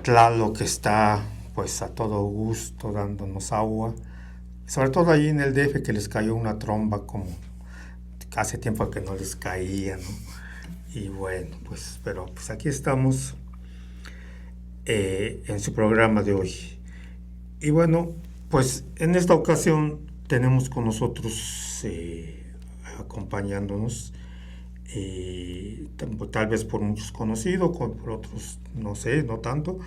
Tlaloc que está pues a todo gusto dándonos agua, sobre todo allí en el DF que les cayó una tromba como hace tiempo que no les caía, ¿no? Y bueno, pues, pero pues aquí estamos en su programa de hoy. Y bueno, pues en esta ocasión tenemos con nosotros acompañándonos, tal vez por muchos conocido, por otros no sé, no tanto,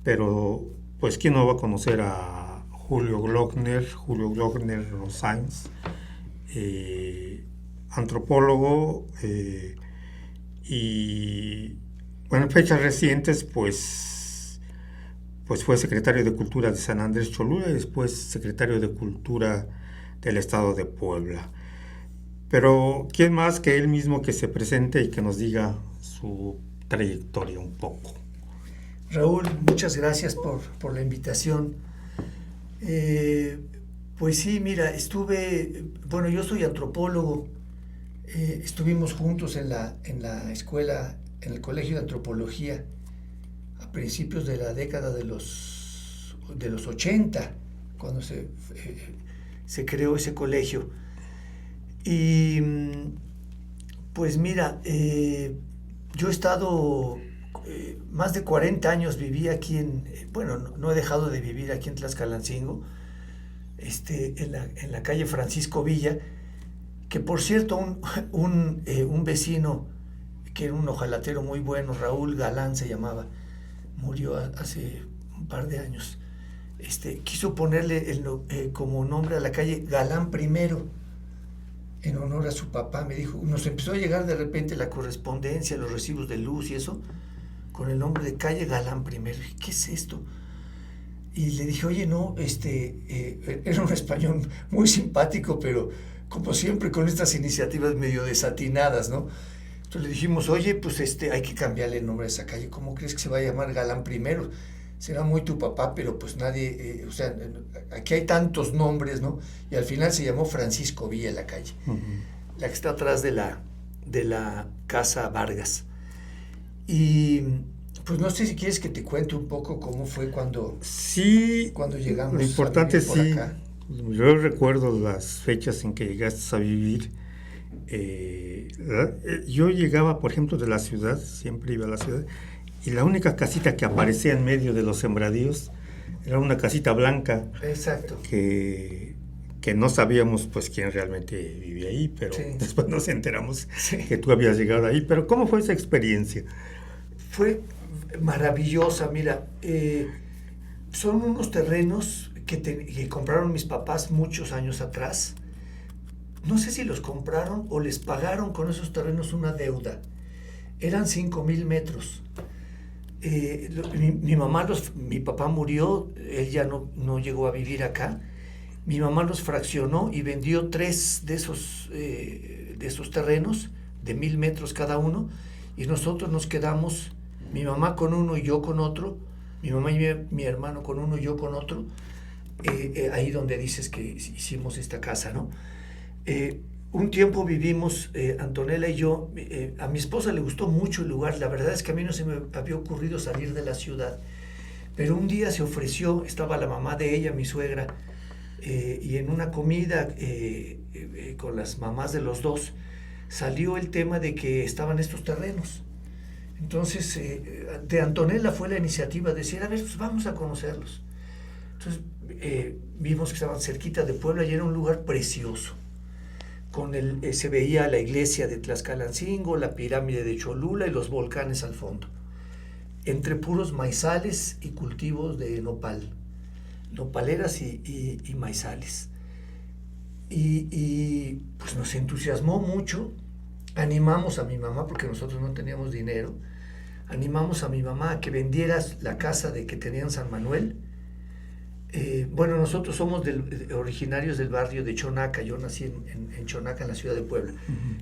pero pues quién no va a conocer a Julio Glockner Sáenz, antropólogo, y bueno, en fechas recientes pues fue secretario de Cultura de San Andrés Cholula y después secretario de Cultura del Estado de Puebla. Pero quién más que él mismo que se presente y que nos diga su trayectoria un poco. Raúl, muchas gracias por la invitación. Pues sí, mira, yo soy antropólogo, estuvimos juntos en la escuela, en el Colegio de Antropología, a principios de la década de los 80, cuando se creó ese colegio. Y pues mira, yo he estado más de 40 años, viví aquí no he dejado de vivir aquí en Tlaxcalancingo, en la calle Francisco Villa, que por cierto un vecino que era un hojalatero muy bueno, Raúl Galán se llamaba, murió hace un par de años, quiso ponerle como nombre a la calle Galán Primero, en honor a su papá. Me dijo, nos empezó a llegar de repente la correspondencia, los recibos de luz y eso, con el nombre de calle Galán Primero. ¿Qué es esto? Y le dije, oye, no, era un español muy simpático, pero como siempre con estas iniciativas medio desatinadas, ¿no? Entonces le dijimos, oye, pues hay que cambiarle el nombre a esa calle. ¿Cómo crees que se va a llamar Galán Primero? Será muy tu papá, pero pues nadie, aquí hay tantos nombres, ¿no? Y al final se llamó Francisco Villa la calle, la que está atrás de la Casa Vargas. Y pues no sé si quieres que te cuente un poco cómo fue cuando llegamos. Lo importante a vivir por sí, acá. yo recuerdo las fechas en que llegaste a vivir. Yo llegaba, por ejemplo, de la ciudad, siempre iba a la ciudad, y la única casita que aparecía en medio de los sembradíos era una casita blanca. Exacto. Que no sabíamos pues quién realmente vivía ahí, pero sí, después nos enteramos que tú habías llegado ahí. Pero ¿cómo fue esa experiencia? Fue maravillosa, mira, son unos terrenos que compraron mis papás muchos años atrás. No sé si los compraron o les pagaron con esos terrenos una deuda. Eran 5,000 metros. Mi papá murió, él ya no llegó a vivir acá. Mi mamá los fraccionó y vendió 3 de esos terrenos de 1,000 metros cada uno, y nosotros nos quedamos, mi mamá con uno y yo con otro, mi mamá y mi hermano con uno y yo con otro, ahí donde dices que hicimos esta casa, ¿no? Un tiempo vivimos, Antonella y yo, a mi esposa le gustó mucho el lugar. La verdad es que a mí no se me había ocurrido salir de la ciudad, pero un día se ofreció, estaba la mamá de ella, mi suegra, y en una comida con las mamás de los dos salió el tema de que estaban estos terrenos. Entonces de Antonella fue la iniciativa de decir, a ver, pues vamos a conocerlos. Entonces vimos que estaban cerquita de Puebla y era un lugar precioso. Se veía la iglesia de Tlaxcalancingo, la pirámide de Cholula y los volcanes al fondo, entre puros maizales y cultivos de nopaleras y maizales. Y pues nos entusiasmó mucho. Animamos a mi mamá, porque nosotros no teníamos dinero, animamos a mi mamá a que vendiera la casa que tenía en San Manuel. Nosotros somos originarios del barrio de Chonaca. Yo nací en Chonaca, en la ciudad de Puebla.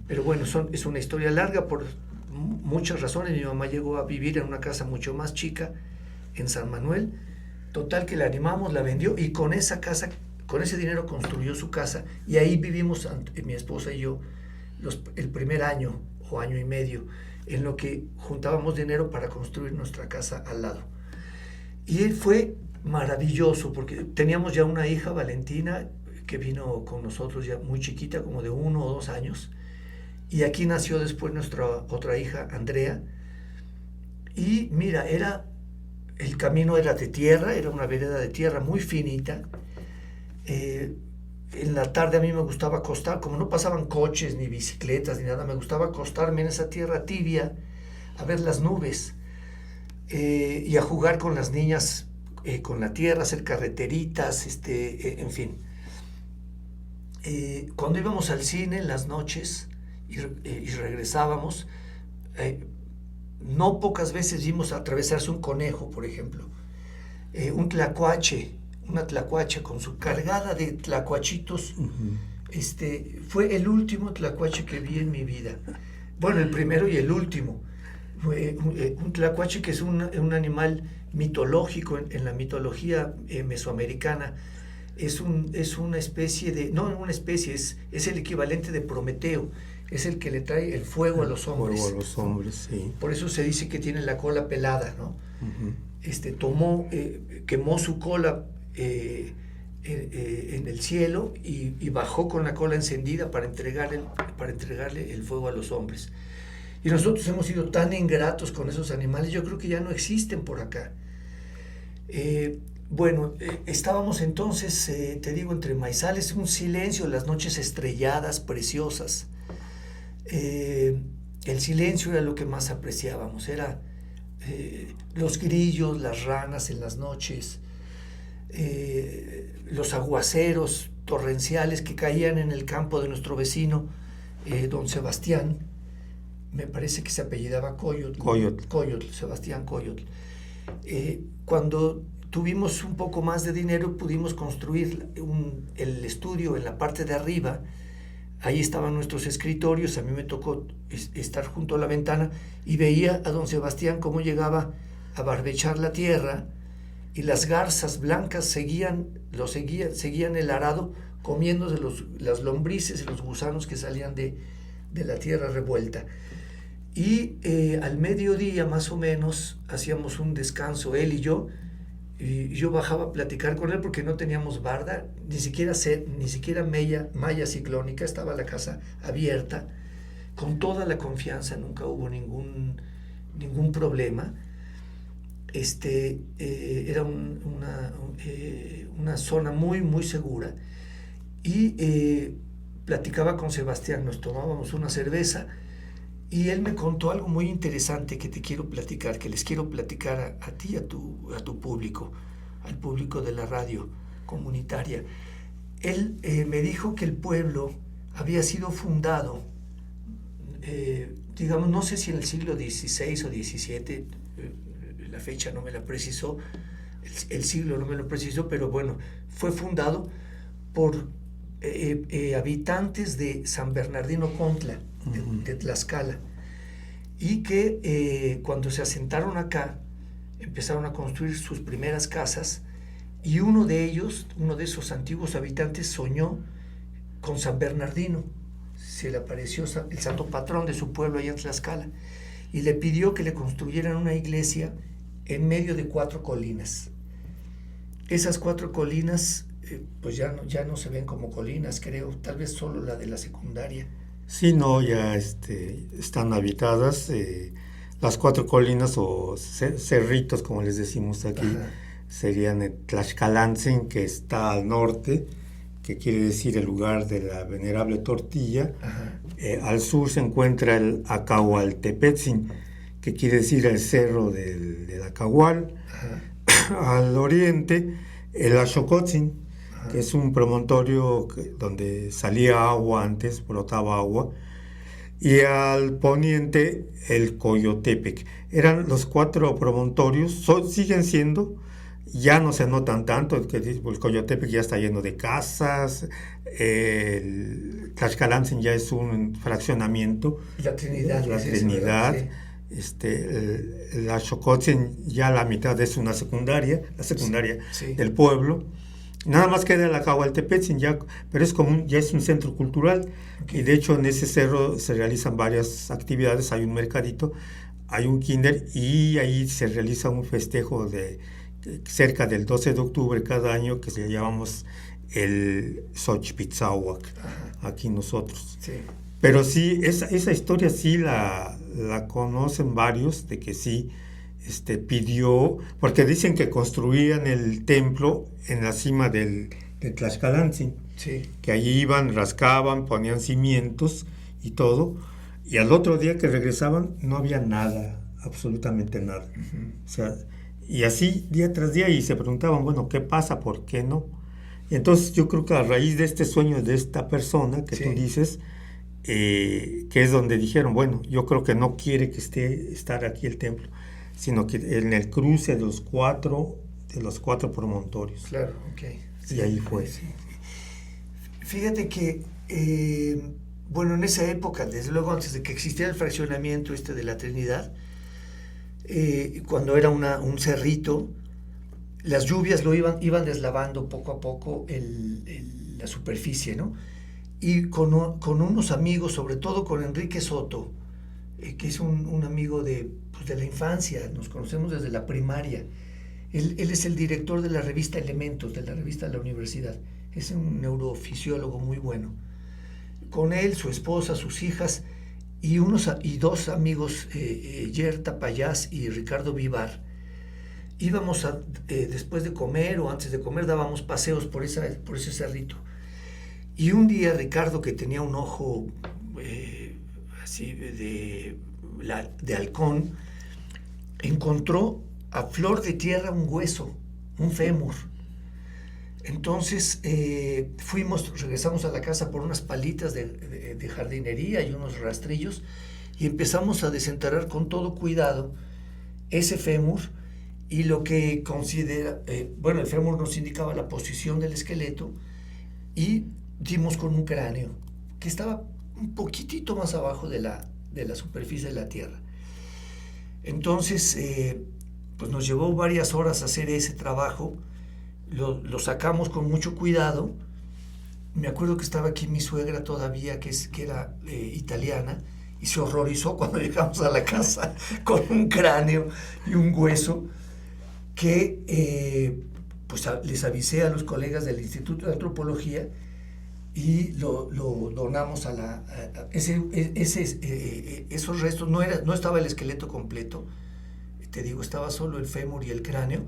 Pero bueno, es una historia larga por muchas razones. Mi mamá llegó a vivir en una casa mucho más chica en San Manuel. Total que la animamos, la vendió, y con esa casa, con ese dinero construyó su casa, y ahí vivimos mi esposa y yo el primer año o año y medio, en lo que juntábamos dinero para construir nuestra casa al lado. Y fue maravilloso porque teníamos ya una hija, Valentina, que vino con nosotros ya muy chiquita, como de 1 o 2 años. Y aquí nació después nuestra otra hija, Andrea. Y mira, el camino era de tierra, era una vereda de tierra muy finita. En la tarde a mí me gustaba acostar, como no pasaban coches ni bicicletas ni nada, me gustaba acostarme en esa tierra tibia a ver las nubes y a jugar con las niñas con la tierra, hacer carreteritas, en fin. Cuando íbamos al cine en las noches y regresábamos, no pocas veces vimos atravesarse un conejo, por ejemplo, un tlacuache, una tlacuacha con su cargada de tlacuachitos. Fue el último tlacuache que vi en mi vida. Bueno, el primero y el último. Fue un tlacuache, que es un animal mitológico en la mitología mesoamericana. Es una especie de... No una especie, es el equivalente de Prometeo. Es el que le trae el fuego a los hombres. Fuego a los hombres, sí. Por eso se dice que tiene la cola pelada, ¿no? Quemó su cola en el cielo y bajó con la cola encendida para entregarle el fuego a los hombres. Y nosotros hemos sido tan ingratos con esos animales, yo creo que ya no existen por acá. Estábamos entonces, te digo, entre maizales, un silencio, las noches estrelladas, preciosas. El silencio era lo que más apreciábamos, era los grillos, las ranas en las noches, los aguaceros torrenciales que caían en el campo de nuestro vecino, don Sebastián, me parece que se apellidaba Coyotl, Sebastián Coyotl. Cuando tuvimos un poco más de dinero, pudimos construir el estudio en la parte de arriba. Ahí estaban nuestros escritorios. A mí me tocó estar junto a la ventana y veía a don Sebastián cómo llegaba a barbechar la tierra, y las garzas blancas seguían el arado, comiéndose las lombrices y los gusanos que salían de la tierra revuelta. Y al mediodía más o menos hacíamos un descanso él y yo bajaba a platicar con él porque no teníamos barda, ni siquiera malla ciclónica, estaba la casa abierta, con toda la confianza, nunca hubo ningún problema. Era una zona muy, muy segura, y platicaba con Sebastián, nos tomábamos una cerveza, y él me contó algo muy interesante que te quiero platicar, que les quiero platicar a ti, a tu público, al público de la radio comunitaria. Él me dijo que el pueblo había sido fundado, digamos, no sé si en el siglo XVI o XVII, la fecha no me la precisó, el siglo no me lo precisó, pero bueno, fue fundado por habitantes de San Bernardino Contla, de Tlaxcala, y que cuando se asentaron acá empezaron a construir sus primeras casas, y uno de esos antiguos habitantes soñó con San Bernardino, se le apareció el santo patrón de su pueblo allá en Tlaxcala, y le pidió que le construyeran una iglesia en medio de 4 colinas. Esas 4 colinas pues ya no se ven como colinas, creo, tal vez solo la de la secundaria. Sí, no, ya están habitadas. Las 4 colinas o cerritos, como les decimos aquí, ajá, serían Tlaxcalantzin, que está al norte, que quiere decir el lugar de la venerable tortilla. Al sur se encuentra el Acahualtepetzin, que quiere decir el cerro del Acahual. Al oriente el Axocotzin, que es un promontorio donde salía agua antes, brotaba agua, y al poniente el Coyotepec. Eran los 4 promontorios, siguen siendo, ya no se notan tanto, que el Coyotepec ya está lleno de casas, el Tlaxcalantzin ya es un fraccionamiento, la Trinidad, sí. El Axocotzin ya la mitad es una secundaria, sí. del pueblo. Nada más queda el Acahualtepetzin, pero ya es un centro cultural, okay. Y de hecho en ese cerro se realizan varias actividades. Hay un mercadito, hay un kinder, y ahí se realiza un festejo cerca del 12 de octubre cada año, que se llamamos el Xochipitzahuac, aquí nosotros. Sí. Pero sí, esa historia sí la conocen varios, de que sí pidió, porque dicen que construían el templo en la cima de Tlaxcalantzin, Sí. que allí iban, rascaban, ponían cimientos y todo, y al otro día que regresaban no había nada, absolutamente nada. O sea, y así día tras día, y se preguntaban, bueno, ¿qué pasa? ¿Por qué no? Y entonces yo creo que a raíz de este sueño de esta persona que Sí. tú dices, que es donde dijeron, bueno, yo creo que no quiere que estar aquí el templo, sino que en el cruce de los cuatro promontorios. Claro, ok. Y ahí fue. Sí. Fíjate que, bueno, en esa época, desde luego antes de que existiera el fraccionamiento de la Trinidad, cuando era un cerrito, las lluvias iban deslavando poco a poco la superficie, ¿no? Y con unos amigos, sobre todo con Enrique Soto, que es un amigo de la infancia, nos conocemos desde la primaria. Él es el director de la revista Elementos, de la revista de la universidad. Es un neurofisiólogo muy bueno. Con él, su esposa, sus hijas y dos amigos, Yerta Payás y Ricardo Vivar, íbamos después de comer o antes de comer, dábamos paseos por ese cerrito. Y un día Ricardo, que tenía un ojo así de halcón, encontró a flor de tierra un hueso, un fémur. Entonces regresamos a la casa por unas palitas de jardinería y unos rastrillos y empezamos a desenterrar con todo cuidado ese fémur, y lo que el fémur nos indicaba la posición del esqueleto, y dimos con un cráneo que estaba un poquitito más abajo de la superficie de la tierra. Entonces, pues nos llevó varias horas hacer ese trabajo. Lo sacamos con mucho cuidado. Me acuerdo que estaba aquí mi suegra todavía, que era italiana, y se horrorizó cuando llegamos a la casa con un cráneo y un hueso que pues les avisé a los colegas del Instituto de Antropología y lo donamos esos restos. No estaba el esqueleto completo, te digo, estaba solo el fémur y el cráneo,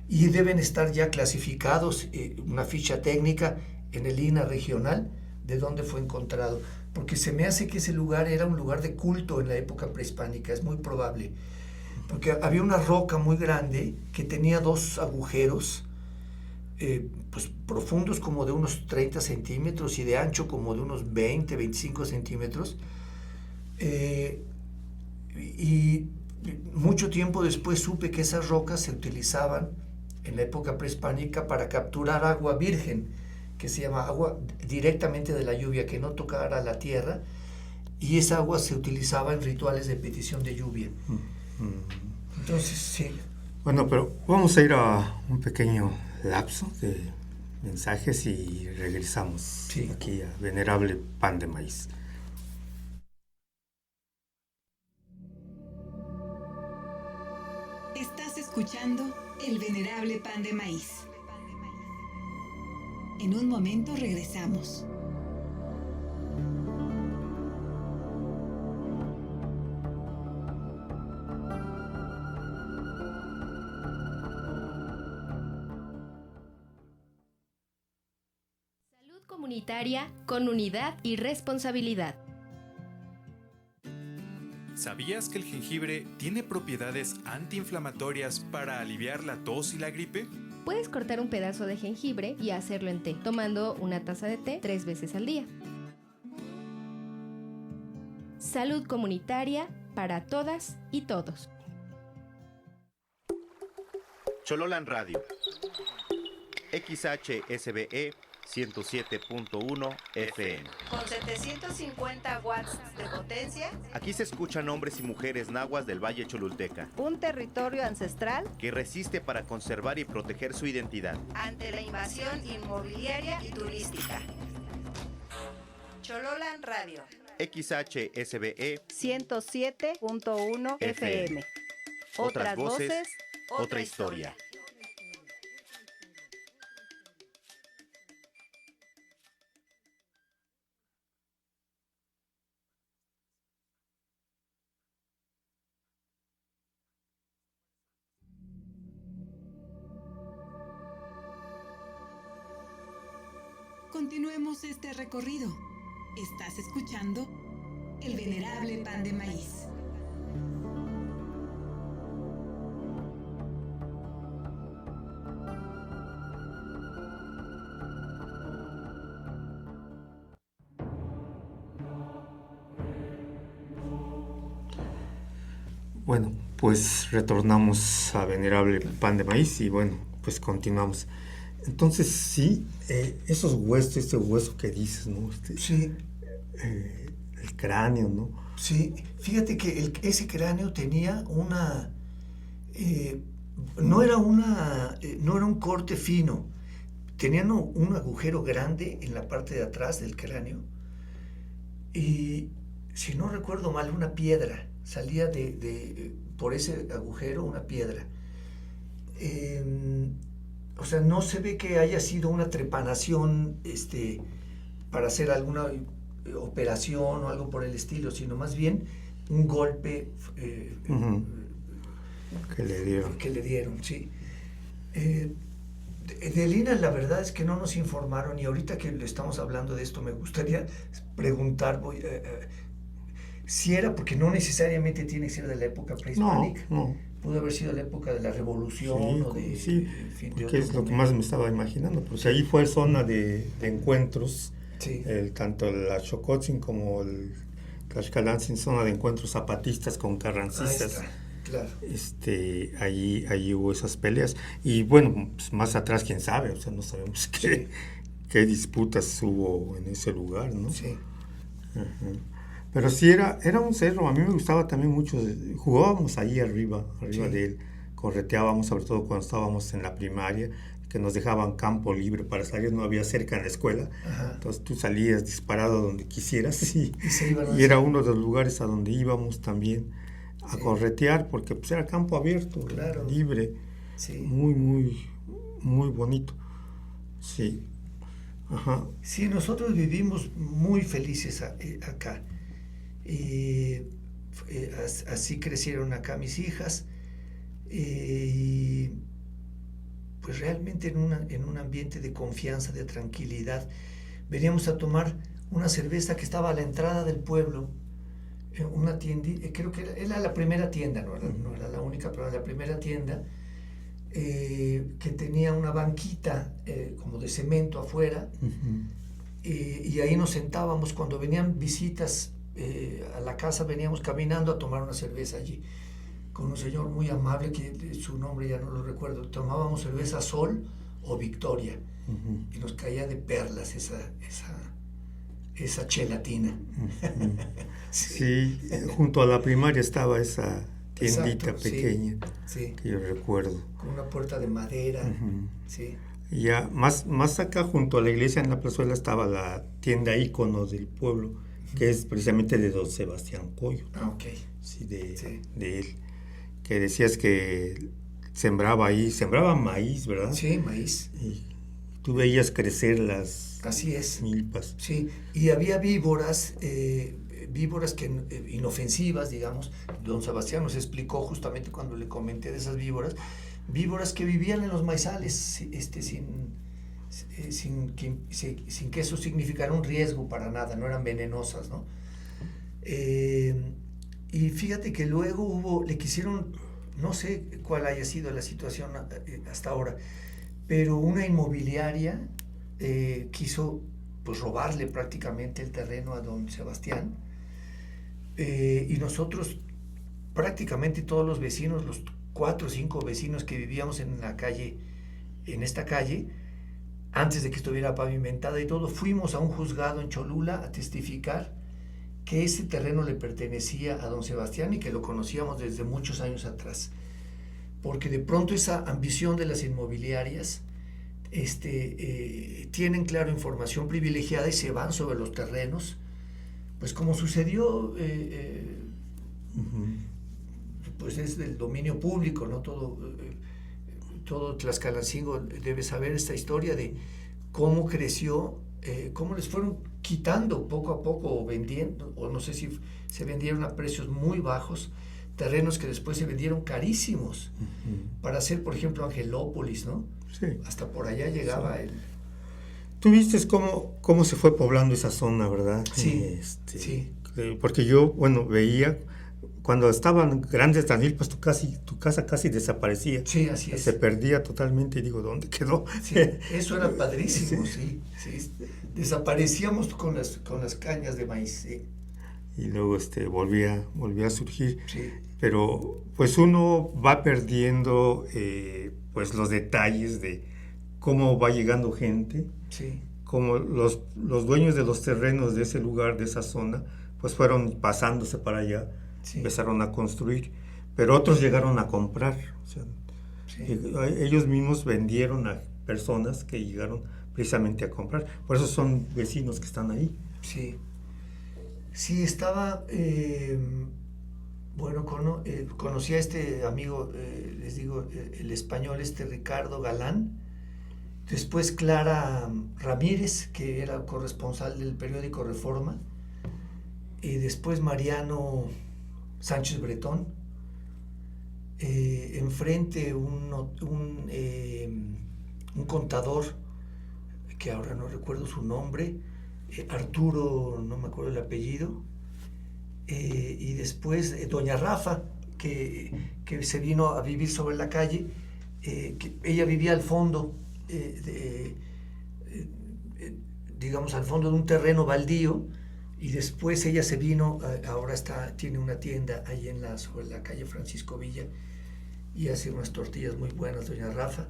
y deben estar ya clasificados, una ficha técnica en el INAH regional de dónde fue encontrado, porque se me hace que ese lugar era un lugar de culto en la época prehispánica, es muy probable, porque había una roca muy grande que tenía dos agujeros, pues profundos como de unos 30 centímetros y de ancho como de unos 20, 25 centímetros, y mucho tiempo después supe que esas rocas se utilizaban en la época prehispánica para capturar agua virgen, que se llama agua directamente de la lluvia, que no tocara la tierra, y esa agua se utilizaba en rituales de petición de lluvia. Entonces, sí. Bueno, pero vamos a ir a un pequeño lapso de mensajes y regresamos aquí a Venerable Pan de Maíz. Estás escuchando El Venerable Pan de Maíz. En un momento regresamos. Salud comunitaria con unidad y responsabilidad. ¿Sabías que el jengibre tiene propiedades antiinflamatorias para aliviar la tos y la gripe? Puedes cortar un pedazo de jengibre y hacerlo en té, tomando una taza de té 3 veces al día. Salud comunitaria para todas y todos. Chololan Radio. XHSBE 107.1 FM. Con 750 watts de potencia. Aquí se escuchan hombres y mujeres nahuas del Valle Cholulteca. Un territorio ancestral que resiste para conservar y proteger su identidad ante la invasión inmobiliaria y turística. Chololan Radio. XHSBE 107.1 FM. Otras voces, otra historia. Continuemos este recorrido. Estás escuchando El Venerable Pan de Maíz. Bueno, pues retornamos a Venerable Pan de Maíz y bueno, pues continuamos. Entonces sí, esos huesos, este hueso que dices, ¿no? Sí. El cráneo, ¿no? Sí, fíjate que ese cráneo tenía una... no era un corte fino, tenía un agujero grande en la parte de atrás del cráneo y, si no recuerdo mal, una piedra. Salía por ese agujero una piedra. O sea, no se ve que haya sido una trepanación para hacer alguna operación o algo por el estilo, sino más bien un golpe que le dieron. Que le dieron, sí. De Lina, la verdad es que no nos informaron, y ahorita que le estamos hablando de esto me gustaría preguntar, si era, porque no necesariamente tiene que ser de la época prehispánica. No. Pudo haber sido de la época de la Revolución o de... Sí, en fin, porque es lo que más me estaba imaginando, porque ahí fue zona de encuentros, sí. Tanto la Xocotzin como el Tlaxcalantzin, zona de encuentros zapatistas con carrancistas. Claro. Allí hubo esas peleas. Y bueno, pues más atrás, quién sabe, o sea, no sabemos qué disputas hubo en ese lugar, ¿no? Sí. Uh-huh. Pero sí, era un cerro, a mí me gustaba también mucho, jugábamos ahí arriba sí. de él, correteábamos, sobre todo cuando estábamos en la primaria, que nos dejaban campo libre para salir, no había cerca en la escuela. Ajá. Entonces tú salías disparado donde quisieras y era uno de los lugares a donde íbamos también a corretear, porque pues era campo abierto, claro. Libre, sí. Muy, muy, muy bonito, sí. Ajá. Sí, nosotros vivimos muy felices acá. Así crecieron acá mis hijas, y pues realmente en un ambiente de confianza, de tranquilidad. Veníamos a tomar una cerveza que estaba a la entrada del pueblo, en una tienda, creo que era la primera tienda, no era la única, pero era la primera tienda, que tenía una banquita como de cemento afuera, y ahí nos sentábamos cuando venían visitas a la casa, veníamos caminando a tomar una cerveza allí con un señor muy amable, que su nombre ya no lo recuerdo. Tomábamos cerveza Sol o Victoria, y nos caía de perlas esa chelatina. Sí, junto a la primaria estaba esa tiendita pequeña, sí, que yo recuerdo, con una puerta de madera. Sí. Y ya más acá, junto a la iglesia, en la plazuela, estaba la tienda ícono del pueblo, que es precisamente de don Sebastián Coyo. Okay. Sí, de él, que decías que sembraba maíz, ¿verdad? Sí, maíz. Y tú veías crecer las Así es. milpas. Sí, y había víboras que inofensivas, digamos. Don Sebastián nos explicó justamente cuando le comenté de esas víboras que vivían en los maizales, sin que eso significara un riesgo para nada, no eran venenosas, ¿no? Y fíjate que luego le quisieron, no sé cuál haya sido la situación hasta ahora, pero una inmobiliaria quiso pues robarle prácticamente el terreno a don Sebastián, y nosotros, prácticamente todos los vecinos, los 4 o 5 vecinos que vivíamos en esta calle, antes de que estuviera pavimentada y todo, fuimos a un juzgado en Cholula a testificar que ese terreno le pertenecía a don Sebastián y que lo conocíamos desde muchos años atrás. Porque de pronto esa ambición de las inmobiliarias tienen, claro, información privilegiada y se van sobre los terrenos, pues como sucedió, pues es del dominio público, ¿no? Todo Tlaxcalancingo debe saber esta historia de cómo creció, cómo les fueron quitando poco a poco o vendiendo, o no sé si se vendieron a precios muy bajos, terrenos que después se vendieron carísimos para hacer, por ejemplo, Angelópolis, ¿no? Sí. Hasta por allá llegaba Tú viste cómo se fue poblando esa zona, ¿verdad? Sí, sí. Porque yo, bueno, veía cuando estaban grandes Tanilpas, tu casa casi desaparecía. Sí, así es. Se perdía totalmente y digo, ¿dónde quedó? Sí, eso era padrísimo, sí. Desaparecíamos con las cañas de maíz, sí. Y luego volvía a surgir. Sí. Pero pues uno va perdiendo pues los detalles de cómo va llegando gente, Sí. como los dueños de los terrenos de ese lugar, de esa zona, pues fueron pasándose para allá, Sí. empezaron a construir, pero otros llegaron a comprar, o sea, Sí. ellos mismos vendieron a personas que llegaron precisamente a comprar, por eso son vecinos que están ahí. Sí. Sí, estaba, bueno, conocí a este amigo, les digo, el español, Ricardo Galán, después Clara Ramírez, que era corresponsal del periódico Reforma, y después Mariano Sánchez Bretón, enfrente un contador, que ahora no recuerdo su nombre, Arturo, no me acuerdo el apellido, y después doña Rafa, que se vino a vivir sobre la calle, que ella vivía al fondo, digamos al fondo de un terreno baldío, y después ella se vino, ahora tiene una tienda ahí sobre la calle Francisco Villa, y hace unas tortillas muy buenas, doña Rafa,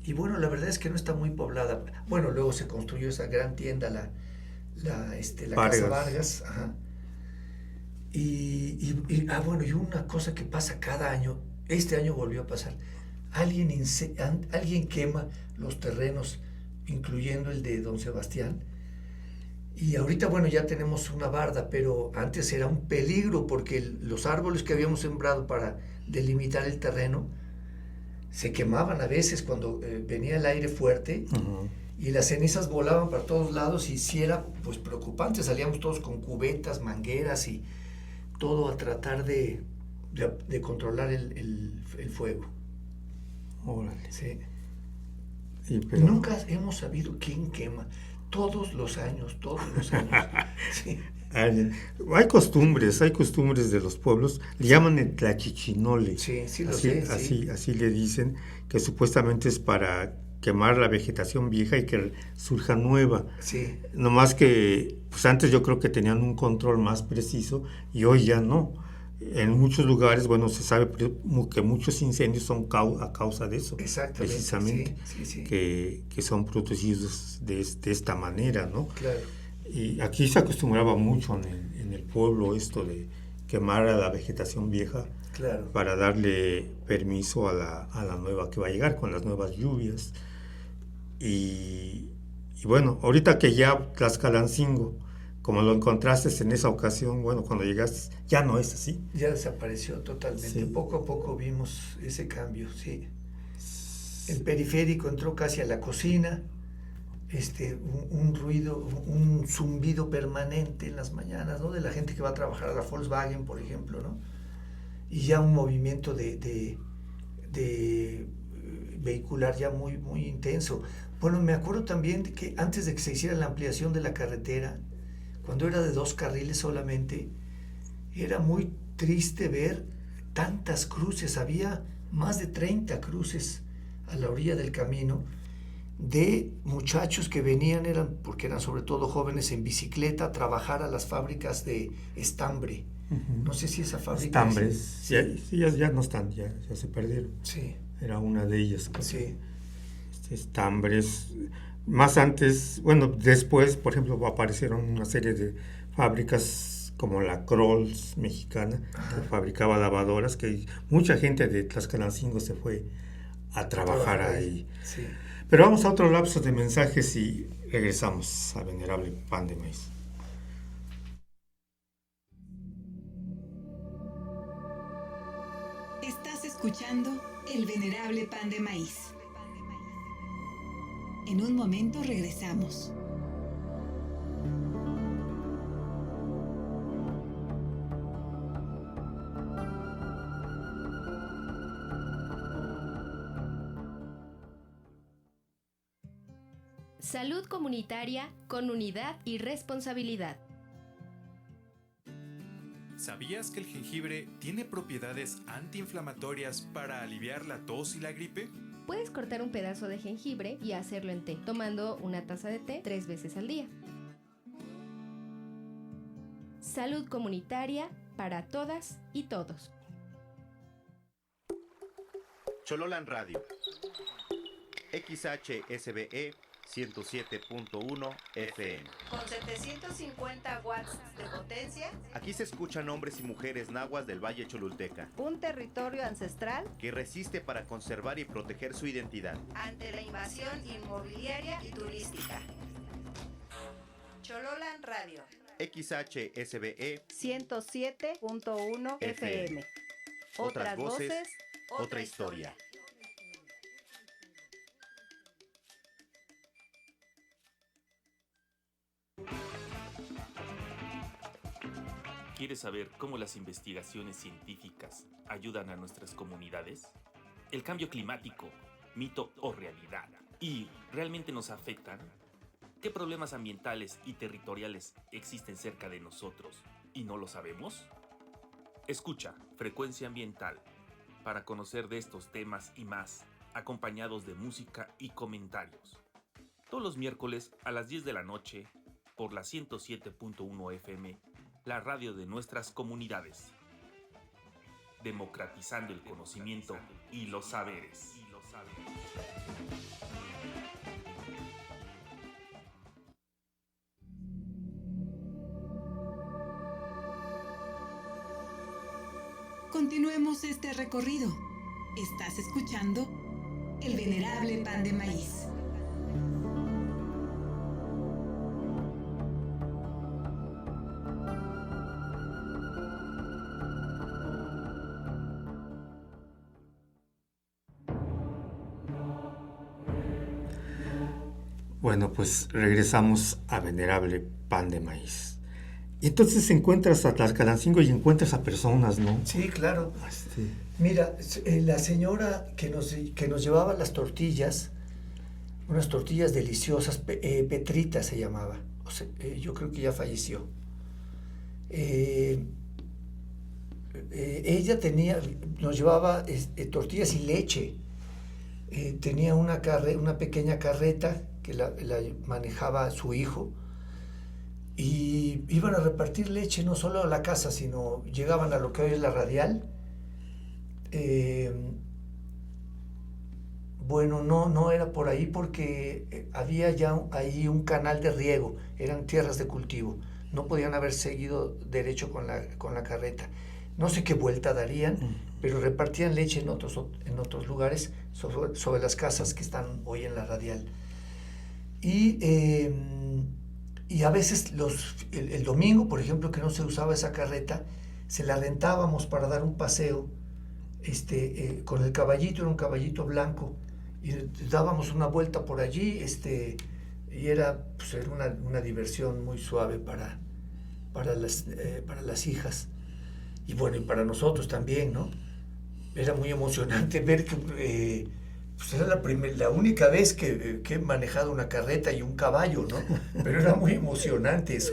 y bueno, la verdad es que no está muy poblada. Bueno, luego se construyó esa gran tienda, la Casa Vargas. Ajá. Bueno, y una cosa que pasa cada año, este año volvió a pasar. Alguien quema los terrenos, incluyendo el de don Sebastián. Y ahorita, bueno, ya tenemos una barda, pero antes era un peligro porque los árboles que habíamos sembrado para delimitar el terreno se quemaban a veces cuando venía el aire fuerte. Uh-huh. Y las cenizas volaban para todos lados y sí era pues preocupante. Salíamos todos con cubetas, mangueras y todo a tratar de controlar el fuego. Órale. Sí. Pero... Nunca hemos sabido quién quema. Todos los años. Sí. Hay costumbres de los pueblos, le llaman el tlachichinole. Sí, lo sé. Sí. Así le dicen, que supuestamente es para quemar la vegetación vieja y que surja nueva. Sí. Nomás que, pues antes yo creo que tenían un control más preciso y hoy ya no. En muchos lugares, bueno, se sabe que muchos incendios son a causa de eso. Exactamente. Precisamente. Sí. Que son producidos de esta manera, ¿no? Claro. Y aquí se acostumbraba mucho en el pueblo esto de quemar a la vegetación vieja, claro, para darle permiso a la nueva que va a llegar con las nuevas lluvias. Y bueno, ahorita que ya Tlaxcalancingo, como lo encontraste en esa ocasión, bueno, cuando llegaste, ya no es así. Ya desapareció totalmente. Sí. Poco a poco vimos ese cambio, sí. El periférico entró casi a la cocina. Un ruido, un zumbido permanente en las mañanas, ¿no? De la gente que va a trabajar a la Volkswagen, por ejemplo, ¿no? Y ya un movimiento de vehicular ya muy, muy intenso. Bueno, me acuerdo también de que antes de que se hiciera la ampliación de la carretera, cuando era de 2 carriles solamente, era muy triste ver tantas cruces. Había más de 30 cruces a la orilla del camino, de muchachos que venían, porque eran sobre todo jóvenes en bicicleta, a trabajar a las fábricas de estambre. Uh-huh. No sé si esa fábrica... Estambres, ya no están, ya se perdieron. Sí. Era una de ellas. Sí. Estambres, más antes, bueno, después, por ejemplo, aparecieron una serie de fábricas como la Krolls mexicana, que fabricaba lavadoras, que mucha gente de Tlaxcalancingo se fue a trabajar ahí. Sí. Pero vamos a otro lapso de mensajes y regresamos a Venerable Pan de Maíz. Estás escuchando El Venerable Pan de Maíz. En un momento regresamos. Salud comunitaria con unidad y responsabilidad. ¿Sabías que el jengibre tiene propiedades antiinflamatorias para aliviar la tos y la gripe? Puedes cortar un pedazo de jengibre y hacerlo en té, tomando una taza de té 3 veces al día. Salud comunitaria para todas y todos. Chololan Radio. XHSBE 107.1 FM. Con 750 watts de potencia, Aquí se escuchan hombres y mujeres nahuas del Valle Cholulteca, un territorio ancestral que resiste para conservar y proteger su identidad. ante la invasión inmobiliaria y turística. Chololan Radio. XHSBE 107.1 FM. Otras voces, otra historia. ¿Quieres saber cómo las investigaciones científicas ayudan a nuestras comunidades? ¿El cambio climático, mito o realidad? ¿Y realmente nos afectan? ¿Qué problemas ambientales y territoriales existen cerca de nosotros y no lo sabemos? Escucha Frecuencia Ambiental para conocer de estos temas y más, acompañados de música y comentarios. Todos los miércoles a las 10 de la noche por la 107.1 FM, la radio de nuestras comunidades. Democratizando el conocimiento y los saberes. Continuemos este recorrido. Estás escuchando El Venerable Pan de Maíz. Bueno, pues regresamos a Venerable Pan de Maíz. Y entonces encuentras a Tlaxcalancingo y encuentras a personas, ¿no? Sí, claro. Mira, la señora que nos llevaba las tortillas, unas tortillas deliciosas, Petrita se llamaba, o sea, yo creo que ya falleció. Ella nos llevaba tortillas y leche. Tenía una pequeña carreta que la manejaba su hijo, y iban a repartir leche no solo a la casa, sino llegaban a lo que hoy es la Radial. Bueno, no era por ahí porque había ya ahí un canal de riego, eran tierras de cultivo, no podían haber seguido derecho con la carreta. No sé qué vuelta darían, pero repartían leche en otros lugares sobre las casas que están hoy en la Radial. Y a veces el domingo, por ejemplo, que no se usaba esa carreta, se la rentábamos para dar un paseo con el caballito, era un caballito blanco, y dábamos una vuelta por allí, y era una diversión muy suave para las hijas. Y bueno, y para nosotros también, ¿no? Era muy emocionante ver que era la única vez que he manejado una carreta y un caballo, ¿no? Pero era muy emocionante eso.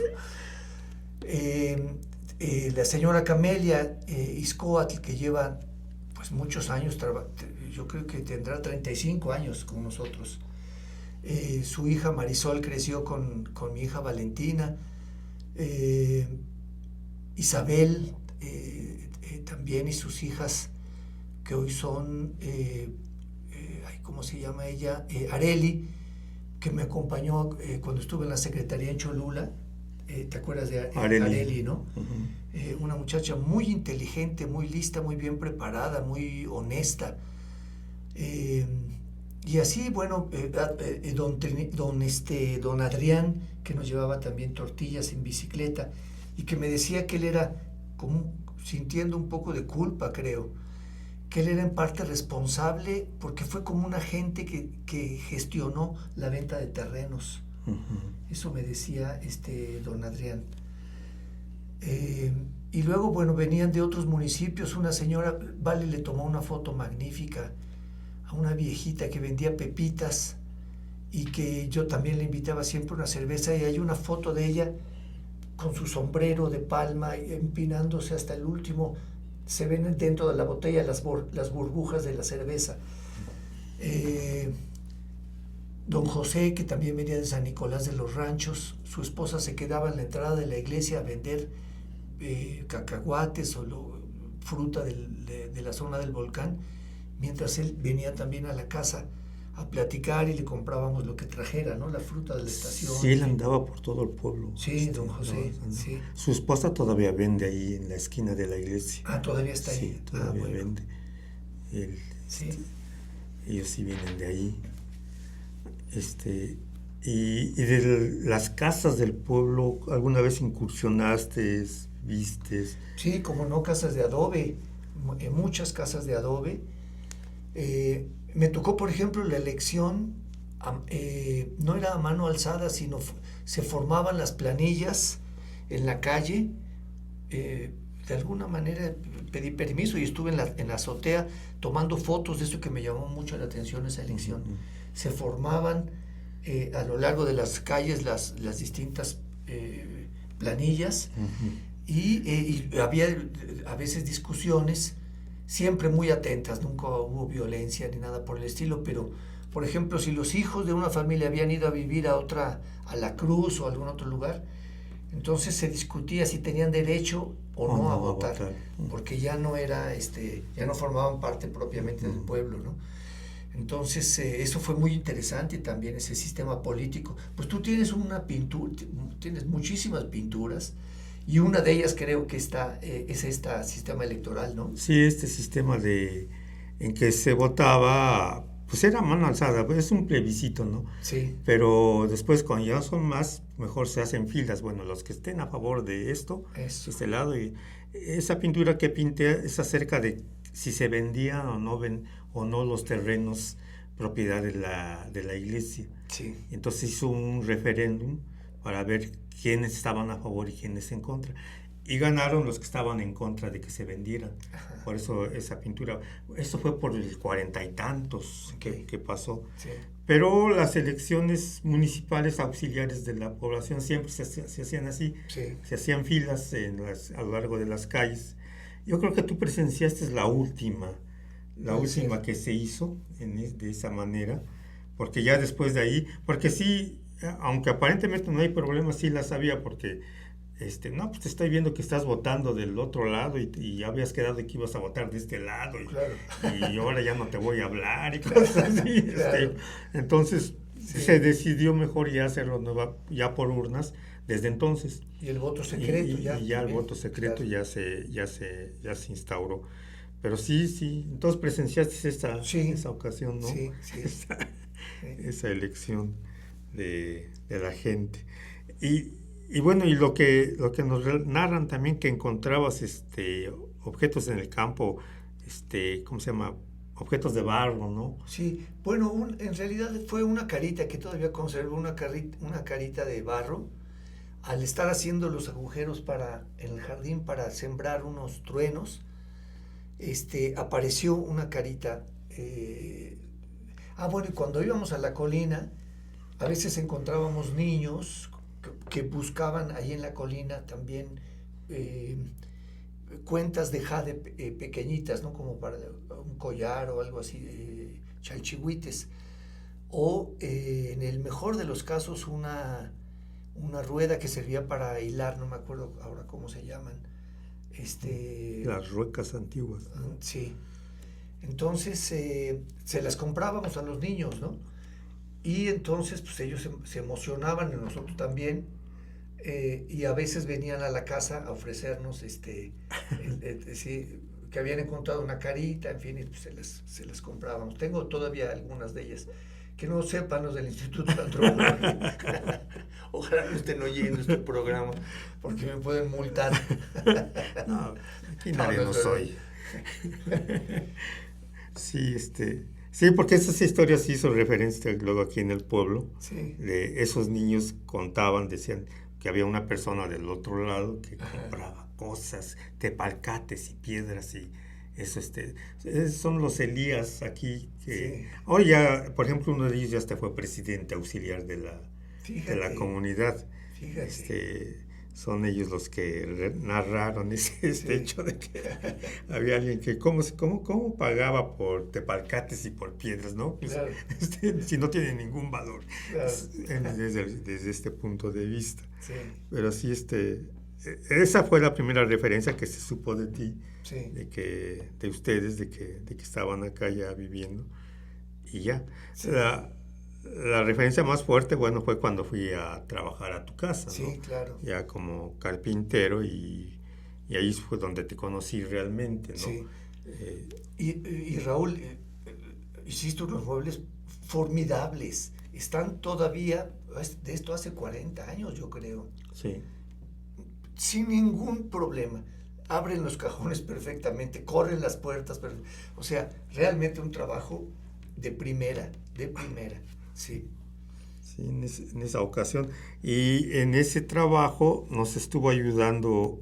La señora Camelia Izcoatl, que lleva pues muchos años, yo creo que tendrá 35 años con nosotros. Su hija Marisol creció con mi hija Valentina. Isabel también, y sus hijas, que hoy son, ¿cómo se llama ella? Areli, que me acompañó cuando estuve en la Secretaría en Cholula. ¿Te acuerdas de Areli, no? Uh-huh. Una muchacha muy inteligente, muy lista, muy bien preparada, muy honesta. Y así, bueno, don Adrián, que nos llevaba también tortillas en bicicleta, y que me decía que él era como sintiendo un poco de culpa, creo, que él era en parte responsable porque fue como un agente que gestionó la venta de terrenos. Uh-huh. Eso me decía don Adrián. Y luego, bueno, venían de otros municipios. Una señora, Vale, le tomó una foto magnífica a una viejita que vendía pepitas y que yo también le invitaba siempre una cerveza, y hay una foto de ella con su sombrero de palma empinándose hasta el último. Se ven dentro de la botella las burbujas de la cerveza. Don José, que también venía de San Nicolás de los Ranchos, su esposa se quedaba en la entrada de la iglesia a vender cacahuates o fruta de la zona del volcán, mientras él venía también a la casa a platicar y le comprábamos lo que trajera, ¿no? La fruta de la estación. Sí, él andaba por todo el pueblo. Sí, don José, sí. Su esposa todavía vende ahí en la esquina de la iglesia. Ah, todavía está ahí. Sí, todavía bueno. vende. Sí. Ellos sí vienen de ahí. Y de las casas del pueblo, ¿alguna vez incursionaste, vistes? Sí, como no, casas de adobe, muchas casas de adobe. Me tocó, por ejemplo, la elección, no era a mano alzada, sino se formaban las planillas en la calle. De alguna manera pedí permiso y estuve en la azotea tomando fotos de eso, que me llamó mucho la atención, esa elección. Uh-huh. Se formaban a lo largo de las calles las distintas planillas. Uh-huh. Y había a veces discusiones, siempre muy atentas, nunca hubo violencia ni nada por el estilo, pero, por ejemplo, si los hijos de una familia habían ido a vivir a la Cruz o a algún otro lugar, entonces se discutía si tenían derecho o no a votar, porque ya no era, ya no formaban parte propiamente del pueblo, ¿no? Entonces, eso fue muy interesante también, ese sistema político. Pues tú tienes tienes muchísimas pinturas, y una de ellas creo que es este sistema electoral, ¿no? Sí, este sistema en que se votaba, pues era mano alzada, es un plebiscito, ¿no? Sí. Pero después, cuando ya son más, mejor se hacen filas. Bueno, los que estén a favor de esto, este lado, y esa pintura que pinté es acerca de si se vendían o no los terrenos propiedad de la iglesia. Sí. Entonces hizo un referéndum para ver quiénes estaban a favor y quiénes en contra. Y ganaron los que estaban en contra de que se vendieran. Ajá. Por eso esa pintura. Eso fue por el 40 y tantos que pasó. Sí. Pero las elecciones municipales auxiliares de la población siempre se hacían así. Sí. Se hacían filas a lo largo de las calles. Yo creo que tú presenciaste la última que se hizo de esa manera. Porque ya después de ahí, porque sí, aunque aparentemente no hay problema, sí la sabía, porque no, pues te estoy viendo que estás votando del otro lado y ya habías quedado que ibas a votar de este lado y ahora ya no te voy a hablar y cosas así. Claro. Entonces se decidió mejor ya hacerlo ya por urnas desde entonces. Y el voto secreto y ya el voto secreto ya se instauró. Pero sí, entonces presenciaste esa ocasión, ¿no? Sí. Esa elección de la gente. Y bueno, y lo que nos narran también, que encontrabas objetos en el campo, ¿cómo se llama? Objetos de barro, ¿no? Sí, bueno, en realidad fue una carita que todavía conservo, una carita de barro. Al estar haciendo los agujeros en el jardín para sembrar unos truenos, apareció una carita. Bueno, y cuando íbamos a la colina, a veces encontrábamos niños que buscaban ahí en la colina también cuentas de jade pequeñitas, ¿no? Como para un collar o algo así, chalchihuites. O en el mejor de los casos una rueda que servía para hilar, no me acuerdo ahora cómo se llaman. Las ruecas antiguas. Sí. Entonces se las comprábamos a los niños, ¿no? Y entonces pues ellos se emocionaban, y nosotros también, y a veces venían a la casa a ofrecernos que habían encontrado una carita, en fin, y pues se las comprábamos. Tengo todavía algunas de ellas. Que no sepan los del Instituto Antropológico. Ojalá no estén oyendo este programa, porque me pueden multar. No, aquí nadie no soy. Sí, sí, porque esas historias sí hizo referencia luego aquí en el pueblo. Sí. De esos niños decían que había una persona del otro lado que compraba cosas, tepalcates y piedras Eso, son los Elías aquí que Sí. hoy ya, por ejemplo, uno de ellos ya hasta fue presidente auxiliar de la Fíjate, comunidad. fíjate. Son ellos los que narraron ese Sí. hecho de que había alguien que cómo pagaba por tepalcates y por piedras, ¿no? Pues, Claro. si no tiene ningún valor, Claro. desde este punto de vista. Sí, Pero sí, esa fue la primera referencia que se supo de ti, sí. de ustedes, de que estaban acá ya viviendo. Y ya. Sí. La referencia más fuerte, bueno, fue cuando fui a trabajar a tu casa, ¿no? Sí, claro. Ya como carpintero y ahí fue donde te conocí realmente, ¿no? Sí. Eh, Y Raúl, hiciste unos muebles formidables. Están todavía, de esto hace 40 años, yo creo, sí, sin ningún problema. Abren los cajones perfectamente, corren las puertas. O sea, realmente un trabajo de primera, sí. sí, en esa ocasión. Y en ese trabajo nos estuvo ayudando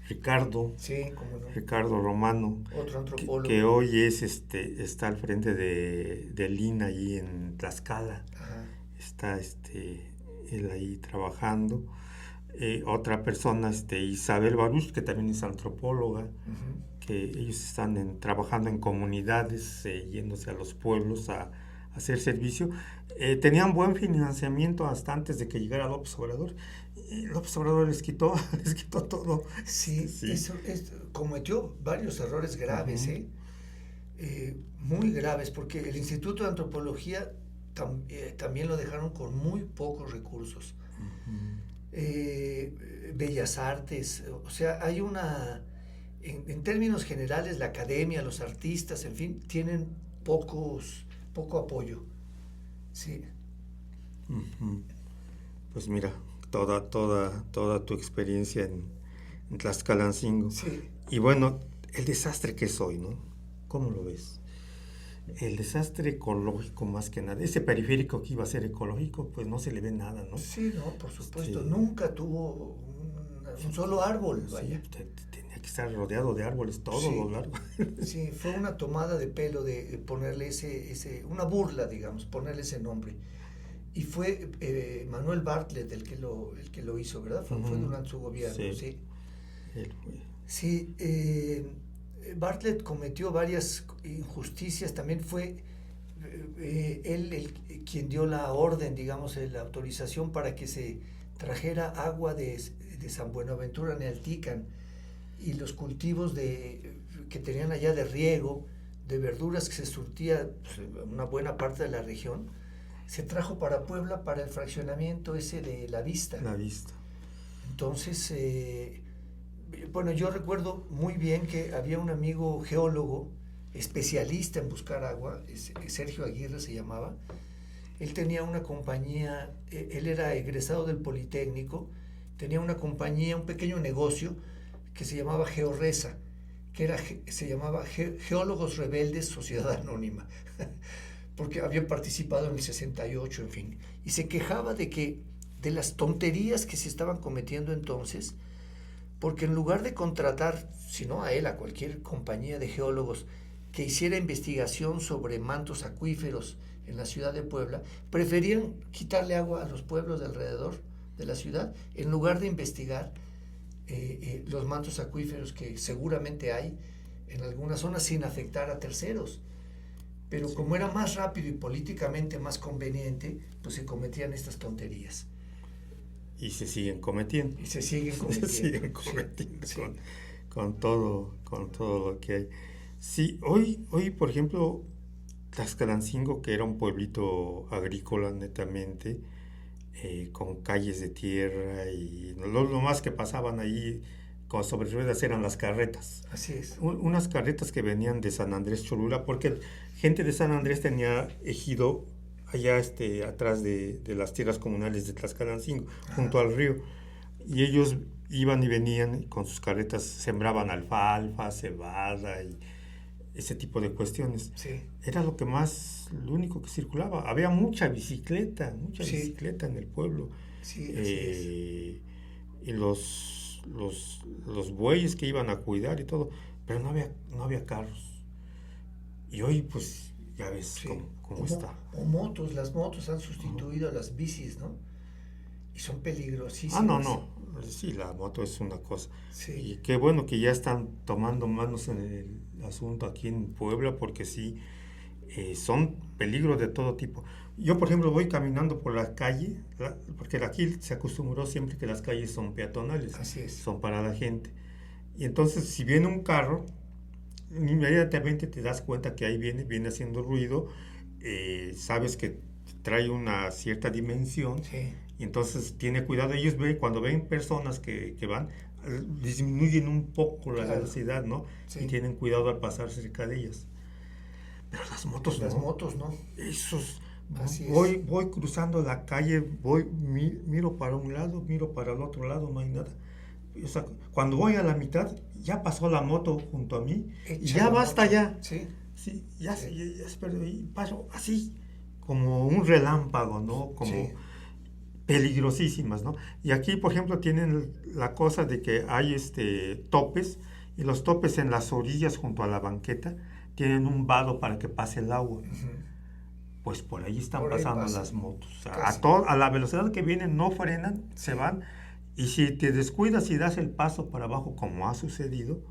Ricardo, Sí, cómo no. Ricardo Romano, Otro antropólogo. que hoy está al frente del INA ahí en Tlaxcala. Ajá. Está él ahí trabajando. Otra persona, Isabel Baruch, que también es antropóloga, Ujú. que ellos están trabajando en comunidades, yéndose a los pueblos a hacer servicio. Tenían buen financiamiento hasta antes de que llegara López Obrador. López Obrador les quitó todo. Sí, Sí. eso cometió varios errores graves, Ujú. muy graves, porque el Instituto de Antropología también lo dejaron con muy pocos recursos. Bellas Artes, o sea, hay en términos generales, la academia, los artistas, en fin, tienen poco apoyo. Sí, Ujú. Pues mira, toda tu experiencia en Tlaxcalancingo. sí. Y bueno, el desastre que es hoy, ¿no? ¿Cómo lo ves? El desastre ecológico más que nada. Ese periférico que iba a ser ecológico, pues no se le ve nada, ¿no? Sí, no, por supuesto, Sí. nunca tuvo un solo árbol, Sí, vaya. tenía que estar rodeado de árboles todo Sí. lo largo. Sí, fue una tomada de pelo de ponerle una burla, digamos, ponerle ese nombre. Y fue Manuel Bartlett el que lo hizo, ¿verdad? Fue Ujú. durante su gobierno, Sí. sí. Él fue. Sí, Bartlett cometió varias injusticias, también fue él quien dio la orden, digamos, la autorización para que se trajera agua de San Buenaventura Nealtican y los cultivos que tenían allá de riego, de verduras que se surtía pues, una buena parte de la región, se trajo para Puebla para el fraccionamiento ese de La Vista. La vista. Entonces, bueno, yo recuerdo muy bien que había un amigo geólogo, especialista en buscar agua, Sergio Aguirre se llamaba. Él tenía una compañía, él era egresado del Politécnico, tenía una compañía, un pequeño negocio que se llamaba Georresa, se llamaba Geólogos Rebeldes Sociedad Anónima, porque habían participado en el 68, en fin, y se quejaba de las tonterías que se estaban cometiendo entonces, porque en lugar de contratar, si no a él, a cualquier compañía de geólogos que hiciera investigación sobre mantos acuíferos en la ciudad de Puebla, preferían quitarle agua a los pueblos de alrededor de la ciudad, en lugar de investigar los mantos acuíferos que seguramente hay en algunas zonas sin afectar a terceros. Pero sí, como era más rápido y políticamente más conveniente, pues se cometían estas tonterías. Y se siguen cometiendo. Y se siguen cometiendo. Se siguen cometiendo sí. Con todo lo que hay. Sí, hoy por ejemplo, Tlaxcalancingo, que era un pueblito agrícola netamente, con calles de tierra y lo más que pasaban ahí con sobre ruedas eran las carretas. Así es. Unas carretas que venían de San Andrés Cholula, porque gente de San Andrés tenía ejido allá atrás de las tierras comunales de Tlaxcalancingo, junto al río, y ellos iban y venían con sus carretas, sembraban alfalfa, cebada y ese tipo de cuestiones. Sí. Era lo único que circulaba. Había mucha bicicleta en el pueblo. Sí, así y los bueyes que iban a cuidar y todo. pero no había carros. Y hoy, pues, ya ves Sí. cómo está. O motos, las motos han sustituido a las bicis, ¿no? Y son peligrosísimas. No. Sí, la moto es una cosa. Sí. Y qué bueno que ya están tomando manos en el asunto aquí en Puebla, porque sí, son peligros de todo tipo. Yo, por ejemplo, voy caminando por la calle, porque aquí se acostumbró siempre que las calles son peatonales, Así es. son para la gente. Y entonces, si viene un carro, inmediatamente te das cuenta que ahí viene haciendo ruido, sabes que trae una cierta dimensión, Sí. y entonces tiene cuidado. Ellos cuando ven personas que van, disminuyen un poco la Claro. velocidad, ¿no? Sí. Y tienen cuidado al pasar cerca de ellas. Pero las motos Las no. motos, ¿no? Esos, Así voy cruzando la calle, miro para un lado, miro para el otro lado, no hay nada. O sea, cuando voy a la mitad, ya pasó la moto junto a mí, y Echa ya la va hasta moto. allá. Sí. Sí, ya Sí. espero, y paso así, como un relámpago, ¿no? Como Sí. peligrosísimas, ¿no? Y aquí, por ejemplo, tienen la cosa de que hay topes, y los topes en las orillas junto a la banqueta tienen un vado para que pase el agua. Ujú. Pues por ahí están Por ahí pasando pasan. las motos. O sea, Casi. a la velocidad que vienen no frenan, se van, y si te descuidas y das el paso para abajo, como ha sucedido,